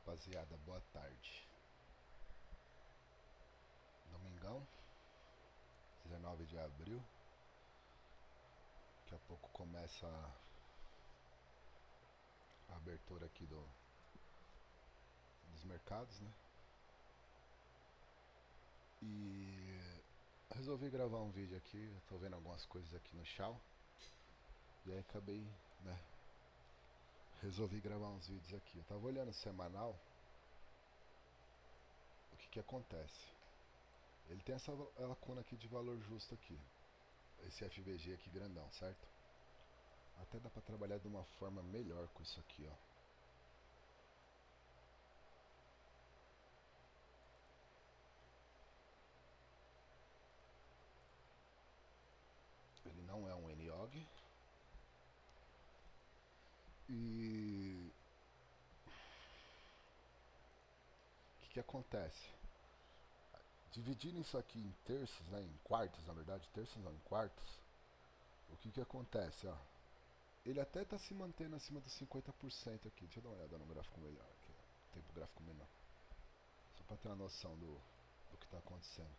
rapaziada, boa tarde. Domingão, 19 de abril. Daqui a pouco começa a abertura aqui dos mercados, né? E resolvi gravar um vídeo aqui. Eu tô vendo algumas coisas aqui no chão. E aí acabei, né? Resolvi gravar uns vídeos aqui. Eu tava olhando o semanal. O que acontece? Ele tem essa lacuna aqui de valor justo aqui. Esse FBG aqui grandão, certo? Até dá pra trabalhar de uma forma melhor com isso aqui, ó. Ele não é um NYOG. E o que acontece? Dividindo isso aqui em terços, né, em quartos, na verdade, terços não, em quartos, o que acontece? Ó, ele até está se mantendo acima dos 50% aqui. Deixa eu dar uma olhada no gráfico melhor aqui, tempo gráfico menor, só para ter uma noção do que está acontecendo.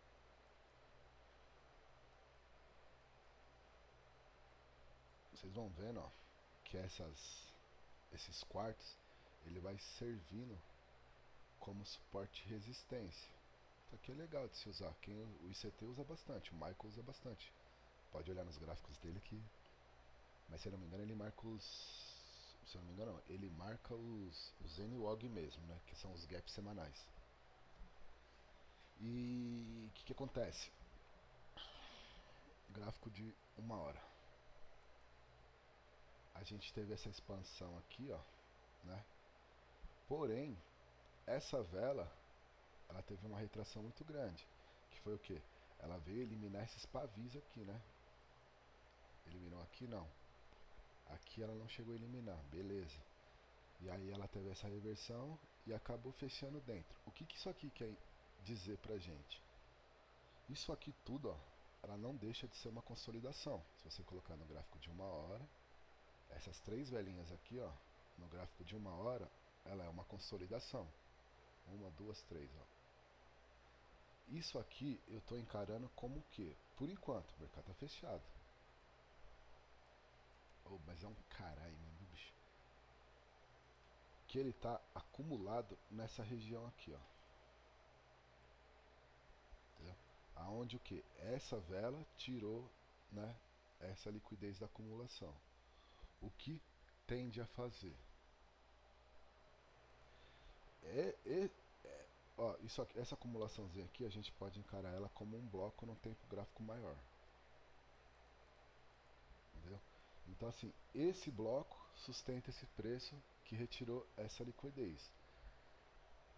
Vocês vão vendo, ó, que esses quartos ele vai servindo como suporte e resistência. Isso aqui é legal de se usar. O ICT usa bastante, o Michael usa bastante. Pode olhar nos gráficos dele que. Mas se eu não me engano ele marca os. Se eu não me engano não, ele marca os NWOG mesmo, né? Que são os gaps semanais. E o que acontece? Gráfico de 1 hora. A gente teve essa expansão aqui, ó, né? Porém, essa vela ela teve uma retração muito grande. Que foi o que? Ela veio eliminar esses pavis aqui, né? Eliminou aqui não. Aqui ela não chegou a eliminar, beleza. E aí ela teve essa reversão e acabou fechando dentro. O que isso aqui quer dizer pra gente? Isso aqui tudo, ó, ela não deixa de ser uma consolidação. Se você colocar no gráfico de 1 hora, essas três velinhas aqui, ó, no gráfico de 1 hora, ela é uma consolidação. Uma, duas, três, ó. Isso aqui eu tô encarando como o quê? Por enquanto, o mercado tá fechado. Oh, mas é um caralho, meu bicho. Que ele tá acumulado nessa região aqui, ó. Entendeu? Aonde o que? Essa vela tirou, né, essa liquidez da acumulação. O que tende a fazer? É, é, ó, isso aqui, essa acumulaçãozinha aqui a gente pode encarar ela como um bloco num tempo gráfico maior. Entendeu? Então assim, esse bloco sustenta esse preço que retirou essa liquidez.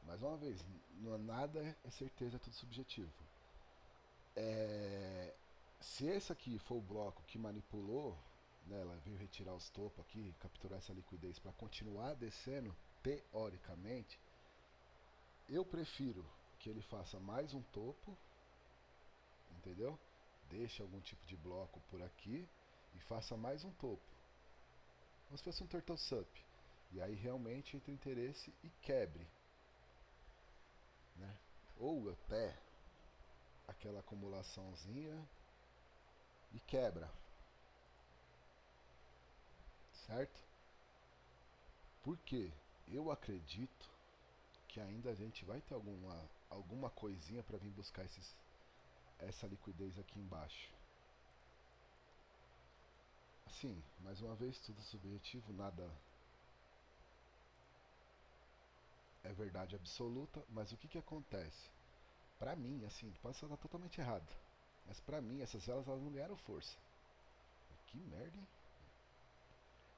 Mais uma vez, nada é certeza, é tudo subjetivo. Se esse aqui for o bloco que manipulou, né, ela veio retirar os topos aqui, capturar essa liquidez para continuar descendo, teoricamente, eu prefiro que ele faça mais um topo, entendeu? Deixe algum tipo de bloco por aqui e faça mais um topo, como se fosse um turtle sup. E aí realmente entre interesse e quebre, né? Ou até aquela acumulaçãozinha e quebra, certo? Porque eu acredito que ainda a gente vai ter alguma coisinha para vir buscar essa liquidez aqui embaixo. Assim, mais uma vez, tudo subjetivo, nada é verdade absoluta, mas o que acontece? Pra mim, assim, pode estar totalmente errado, mas pra mim essas velas elas não ganharam força. Que merda, hein?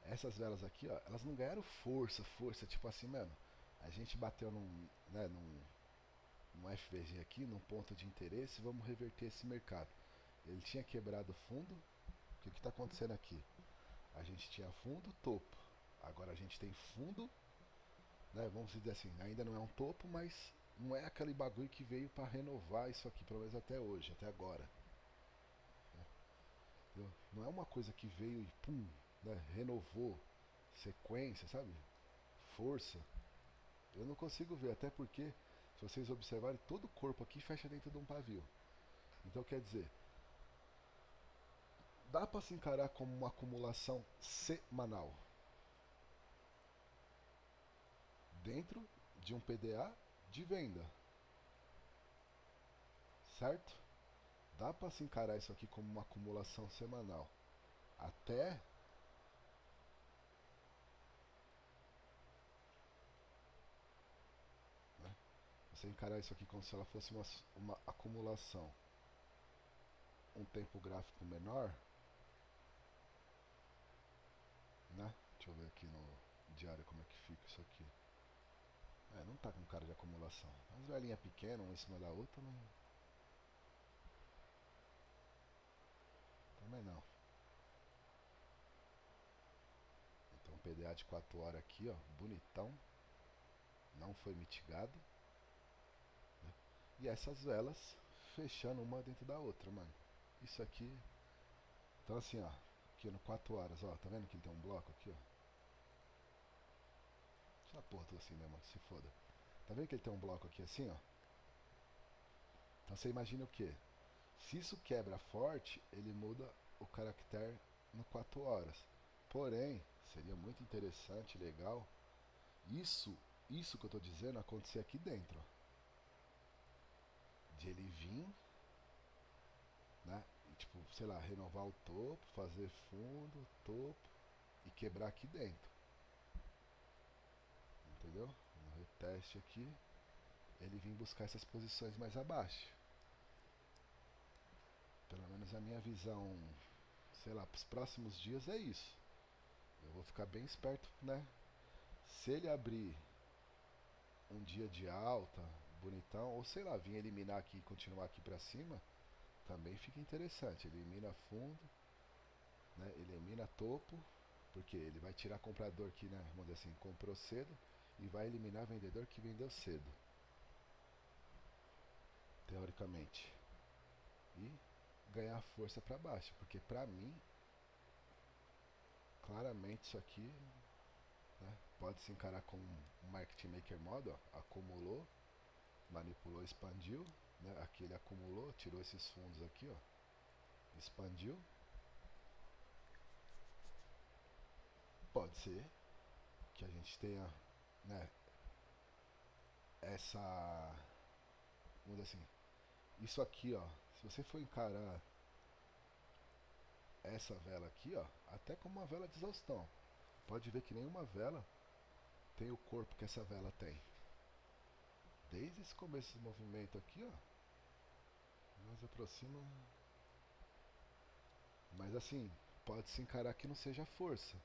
Essas velas aqui, ó, elas não ganharam força, tipo assim, mano, a gente bateu num FVG aqui, num ponto de interesse, vamos reverter esse mercado. Ele tinha quebrado fundo. O que está acontecendo aqui? A gente tinha fundo, topo. Agora a gente tem fundo, né? Vamos dizer assim, ainda não é um topo, mas não é aquele bagulho que veio para renovar isso aqui, pelo menos até hoje, até agora. Entendeu? Não é uma coisa que veio e pum, né? Renovou sequência, sabe? Força. Eu não consigo ver, até porque, se vocês observarem, todo o corpo aqui fecha dentro de um pavio. Então quer dizer, dá para se encarar como uma acumulação semanal dentro de um PDA de venda, certo? Dá para se encarar isso aqui como uma acumulação semanal até, né, você encarar isso aqui como se ela fosse uma acumulação, um tempo gráfico menor, né? Deixa eu ver aqui no diário como é que fica isso aqui. Não tá com cara de acumulação. As velhinhas pequenas, uma em cima da outra, não... também não. Então PDA de 4 horas aqui, ó, bonitão, não foi mitigado, né? E essas velas fechando uma dentro da outra, mano. Isso aqui, então assim, ó, aqui no 4 horas, ó, tá vendo que ele tem um bloco aqui, ó? Essa porra tô assim mesmo, que se foda. Tá vendo que ele tem um bloco aqui assim, ó? Então você imagina o que? Se isso quebra forte, ele muda o caractere no 4 horas. Porém, seria muito interessante, legal, isso, isso que eu tô dizendo acontecer aqui dentro, ó. De ele vir, né? E, tipo, sei lá, renovar o topo, fazer fundo, topo e quebrar aqui dentro. Entendeu? No reteste aqui, ele vir buscar essas posições mais abaixo. Pelo menos a minha visão, sei lá, para os próximos dias é isso. Eu vou ficar bem esperto, né? Se ele abrir um dia de alta, bonitão, ou sei lá, vir eliminar aqui e continuar aqui para cima, também fica interessante. Elimina fundo, né? Elimina topo, porque ele vai tirar comprador que, né, vamos dizer assim, comprou cedo e vai eliminar vendedor que vendeu cedo, teoricamente, e ganhar força para baixo, porque para mim, claramente isso aqui, né, pode se encarar como um market maker model, ó, acumulou, manipulou, expandiu, né, aqui ele acumulou, tirou esses fundos aqui, ó, expandiu, pode ser que a gente tenha, né, essa, vamos dizer assim, isso aqui, ó, se você for encarar essa vela aqui, ó, até como uma vela de exaustão, pode ver que nenhuma vela tem o corpo que essa vela tem. Desde esse começo do movimento aqui, ó, nós aproxima, mas assim, pode se encarar que não seja força,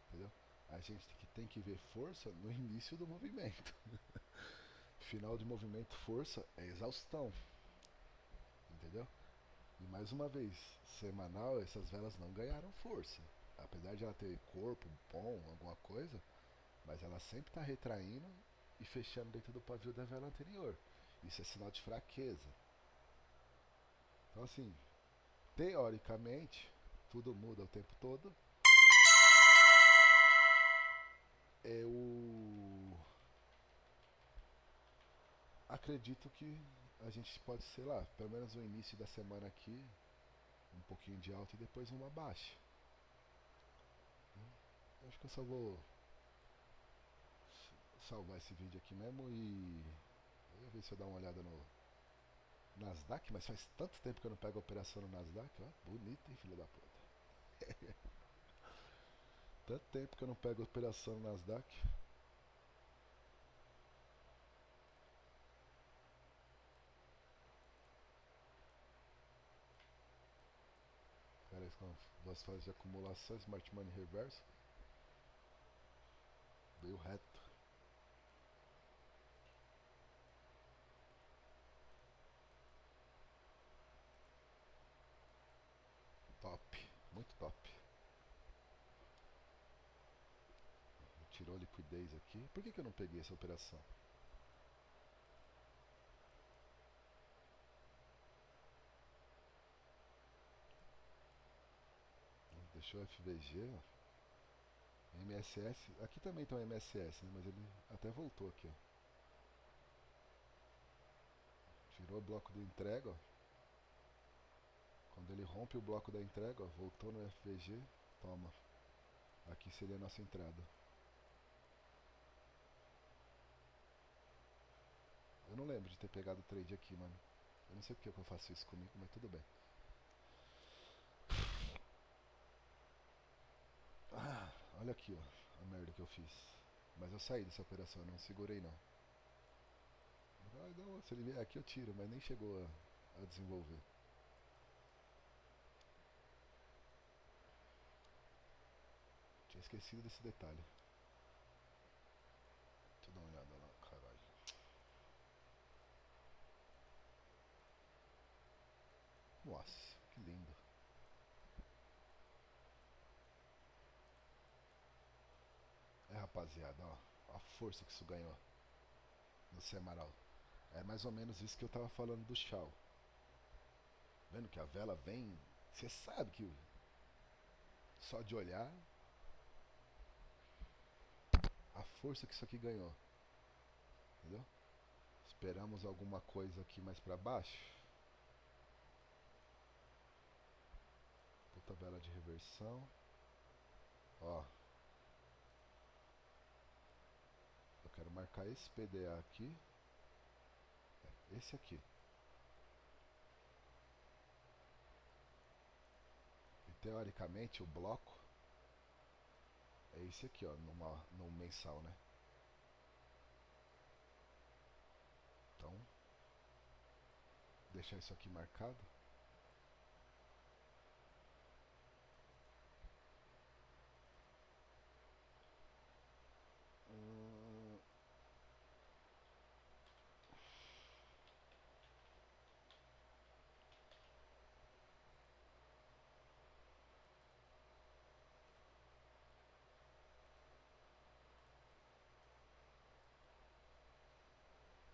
entendeu? A gente tem que ver força no início do movimento. Final de movimento, força é exaustão, entendeu? E mais uma vez, semanal, essas velas não ganharam força. Apesar de ela ter corpo bom, alguma coisa, mas ela sempre está retraindo e fechando dentro do pavio da vela anterior. Isso é sinal de fraqueza. Então assim, teoricamente, tudo muda o tempo todo. Eu acredito que a gente pode, sei lá, pelo menos no início da semana aqui, um pouquinho de alta e depois uma baixa. Eu acho que eu só vou salvar esse vídeo aqui mesmo e eu vou ver se eu dar uma olhada no Nasdaq, mas faz tanto tempo que eu não pego a operação no Nasdaq, ó, bonito, hein, filho da puta. Tanto tempo que eu não pego a operação no Nasdaq. Cara, com duas fases de acumulação, Smart Money reverso, veio reto. Top, muito top. Tirou a liquidez aqui. Por que eu não peguei essa operação? Deixou o FVG, ó. MSS, aqui também tem um MSS, né, mas ele até voltou aqui, ó. Virou o bloco de entrega, ó. Quando ele rompe o bloco da entrega, ó, voltou no FVG, toma. Aqui seria a nossa entrada. Eu não lembro de ter pegado o trade aqui, mano. Eu não sei porque eu faço isso comigo, mas tudo bem. Ah, olha aqui, ó, a merda que eu fiz. Mas eu saí dessa operação, não segurei não. Ah, não, se ele vier aqui eu tiro, mas nem chegou a desenvolver. Tinha esquecido desse detalhe. Deixa eu dar uma olhada lá, caralho. Nossa, que lindo. É, rapaziada, ó, a força que isso ganhou no Semaral. É mais ou menos isso que eu tava falando do Shaw. Vendo que a vela vem. Você sabe que só de olhar a força que isso aqui ganhou. Entendeu? Esperamos alguma coisa aqui mais pra baixo. Puta vela de reversão. Ó. Eu quero marcar esse PDA aqui. Esse aqui. E teoricamente o bloco é esse aqui, ó, no mensal, né? Então, deixar isso aqui marcado.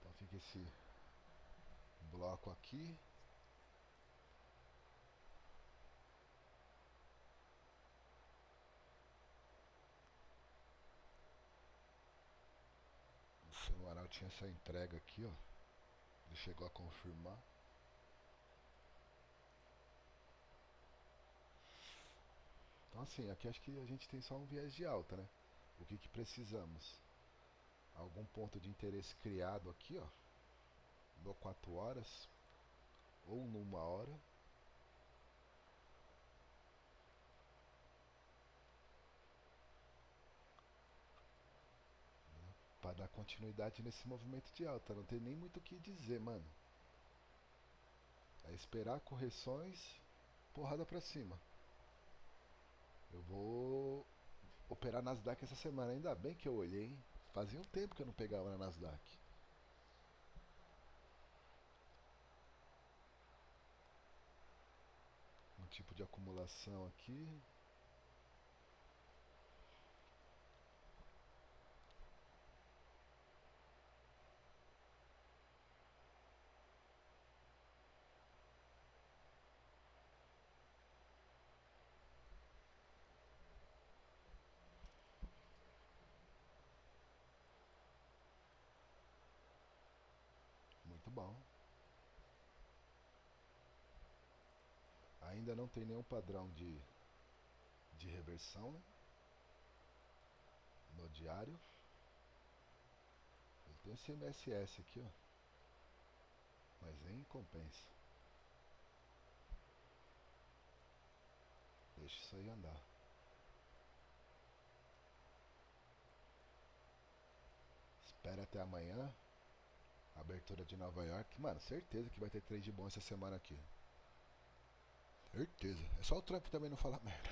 Então fica esse bloco aqui. O Semaral tinha essa entrega aqui, ó. Ele chegou a confirmar. Então assim, aqui acho que a gente tem só um viés de alta, né? O que precisamos? Algum ponto de interesse criado aqui, ó. No 4 horas ou numa hora. Para dar continuidade nesse movimento de alta. Não tem nem muito o que dizer, mano. É esperar correções, porrada pra cima. Eu vou operar Nasdaq essa semana. Ainda bem que eu olhei, hein? Fazia um tempo que eu não pegava na Nasdaq. Um tipo de acumulação aqui. Muito bom. Ainda não tem nenhum padrão de reversão, né? No diário. Eu tenho esse MSS aqui, ó. Mas nem compensa. Deixa isso aí andar. Espera até amanhã. Abertura de Nova York. Mano, certeza que vai ter trade bom essa semana aqui. Certeza. É só o Trump também não falar merda.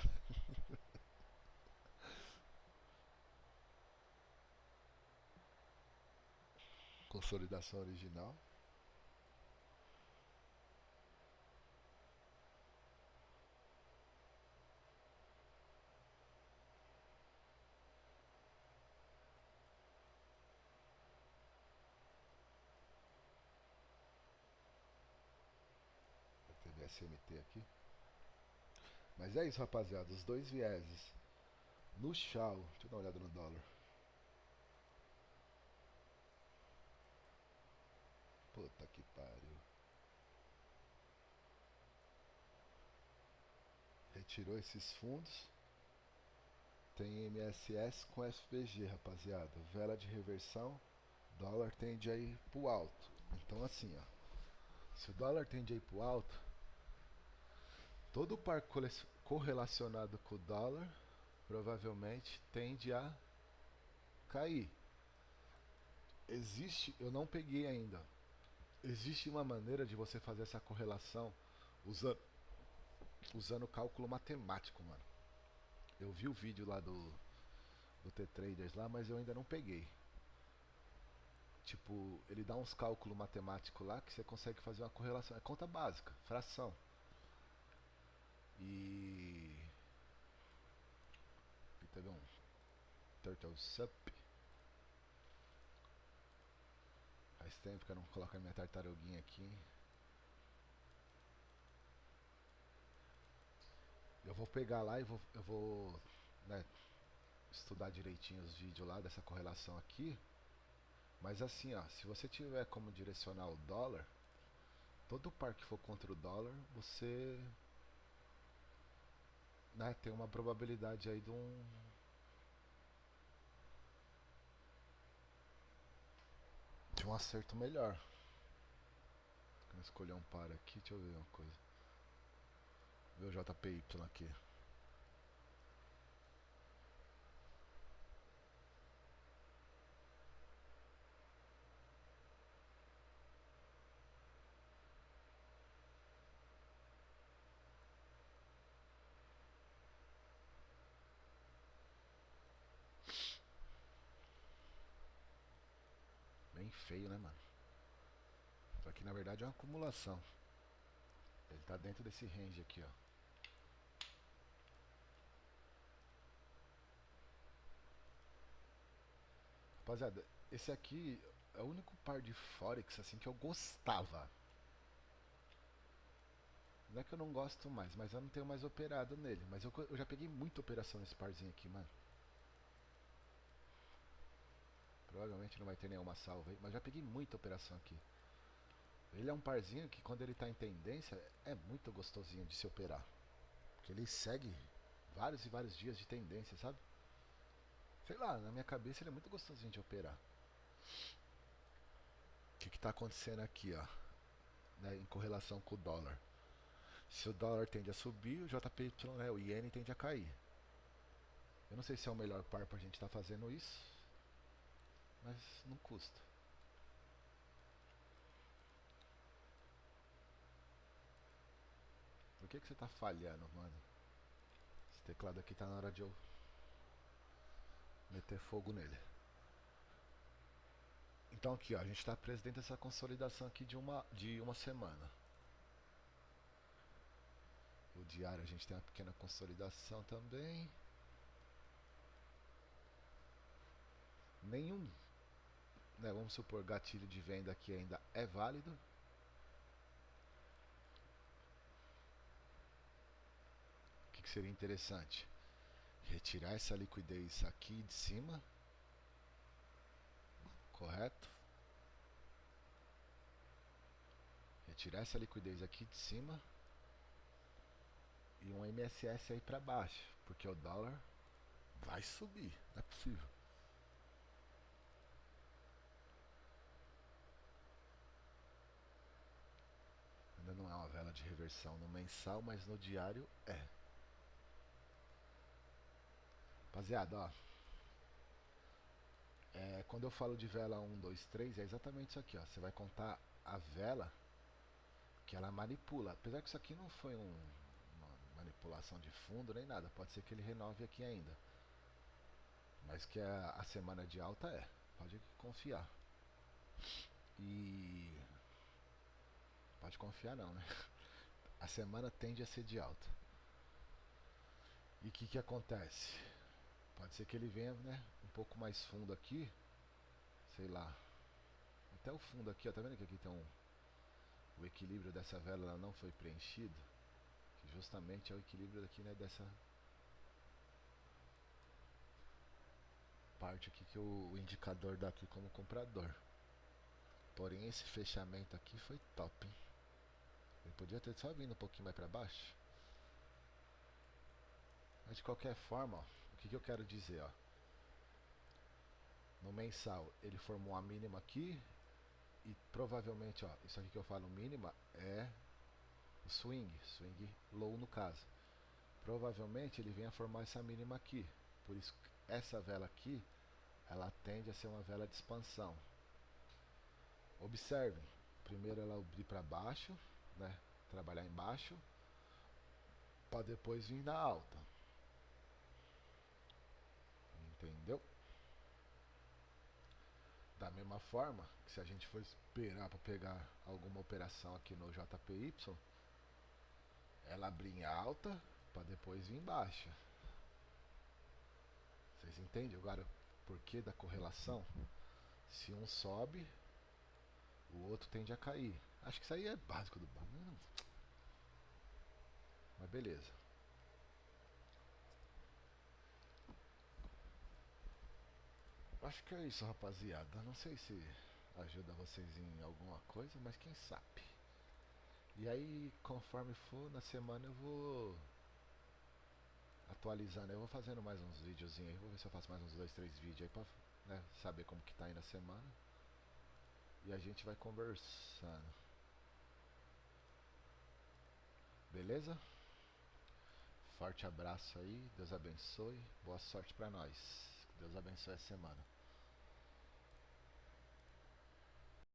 Consolidação original. Teve SMT aqui. Mas é isso, rapaziada. Os dois vieses. No Shaw. Deixa eu dar uma olhada no dólar. Puta que pariu. tirou esses fundos. Tem MSS com FPG, rapaziada. Vela de reversão, dólar tende a ir pro alto. Então assim, ó, se o dólar tende a ir pro alto, todo par correlacionado com o dólar provavelmente tende a cair. Existe, eu não peguei ainda. Existe uma maneira de você fazer essa correlação usando cálculo matemático, mano. Eu vi o vídeo lá do T-Traders lá, mas eu ainda não peguei. Tipo, ele dá uns cálculos matemáticos lá que você consegue fazer uma correlação. É conta básica, fração. E teve um Turtle Sup. Faz tempo que eu não coloco a minha tartaruguinha aqui. Eu vou pegar lá e eu vou né, estudar direitinho os vídeos lá dessa correlação aqui. Mas assim, ó, se você tiver como direcionar o dólar, todo par que for contra o dólar, você né, tem uma probabilidade aí de um acerto melhor. Vou escolher um par aqui, deixa eu ver uma coisa. Ver o JPY aqui. Bem feio, né, mano? Só que na verdade é uma acumulação. Ele tá dentro desse range aqui, ó. Rapaziada, esse aqui é o único par de Forex assim que eu gostava. Não é que eu não gosto mais, mas eu não tenho mais operado nele. Mas eu já peguei muita operação nesse parzinho aqui, mano. Provavelmente não vai ter nenhuma salva aí, mas já peguei muita operação aqui. Ele é um parzinho que quando ele tá em tendência é muito gostosinho de se operar. Porque ele segue vários e vários dias de tendência, sabe? Sei lá, na minha cabeça ele é muito gostosinho de operar. O que tá acontecendo aqui, ó? Né, em correlação com o dólar. Se o dólar tende a subir, o JPY, né, o iene tende a cair. Eu não sei se é o melhor par pra gente estar fazendo isso, mas não custa. Por que você tá falhando, mano? Esse teclado aqui tá na hora de eu meter fogo nele. Então aqui, ó, a gente tá preso dentro dessa consolidação aqui de uma semana. O diário a gente tem uma pequena consolidação também. Nenhum, né, vamos supor, gatilho de venda aqui ainda é válido. O que seria interessante? Retirar essa liquidez aqui de cima, correto? Retirar essa liquidez aqui de cima e um MSS aí para baixo, porque o dólar vai subir, não é possível. Ainda não é uma vela de reversão no mensal, mas no diário é. Rapaziada, ó, quando eu falo de vela 1, 2, 3, é exatamente isso aqui, ó. Você vai contar a vela que ela manipula. Apesar que isso aqui não foi uma manipulação de fundo nem nada, pode ser que ele renove aqui ainda. Mas que a semana de alta é, pode confiar. E pode confiar não, né? A semana tende a ser de alta. E o que acontece? Pode ser que ele venha, né, um pouco mais fundo aqui, sei lá, até o fundo aqui, ó, tá vendo que aqui tem o equilíbrio dessa vela ela não foi preenchido, que justamente é o equilíbrio aqui, né, dessa parte aqui que o indicador dá aqui como comprador. Porém esse fechamento aqui foi top, hein? Ele podia ter só vindo um pouquinho mais para baixo. Mas de qualquer forma, ó, o que eu quero dizer, ó? No mensal ele formou a mínima aqui e provavelmente, ó, isso aqui que eu falo mínima é o swing low no caso. Provavelmente ele venha formar essa mínima aqui. Por isso essa vela aqui, ela tende a ser uma vela de expansão. Observem, primeiro ela abrir para baixo, né? Trabalhar embaixo, para depois vir na alta. Entendeu? Da mesma forma que se a gente for esperar para pegar alguma operação aqui no JPY, ela abrir em alta para depois vir em baixa. Vocês entendem agora o porquê da correlação? Se um sobe, o outro tende a cair. Acho que isso aí é básico do banco. Mas beleza. Acho que é isso, rapaziada. Não sei se ajuda vocês em alguma coisa, mas quem sabe. E aí, conforme for na semana, eu vou atualizando. Eu vou fazendo mais uns videozinhos aí. Vou ver se eu faço mais uns 2, 3 vídeos aí pra, né, saber como que tá aí na semana. E a gente vai conversando. Beleza? Forte abraço aí. Deus abençoe. Boa sorte pra nós. Deus abençoe a semana.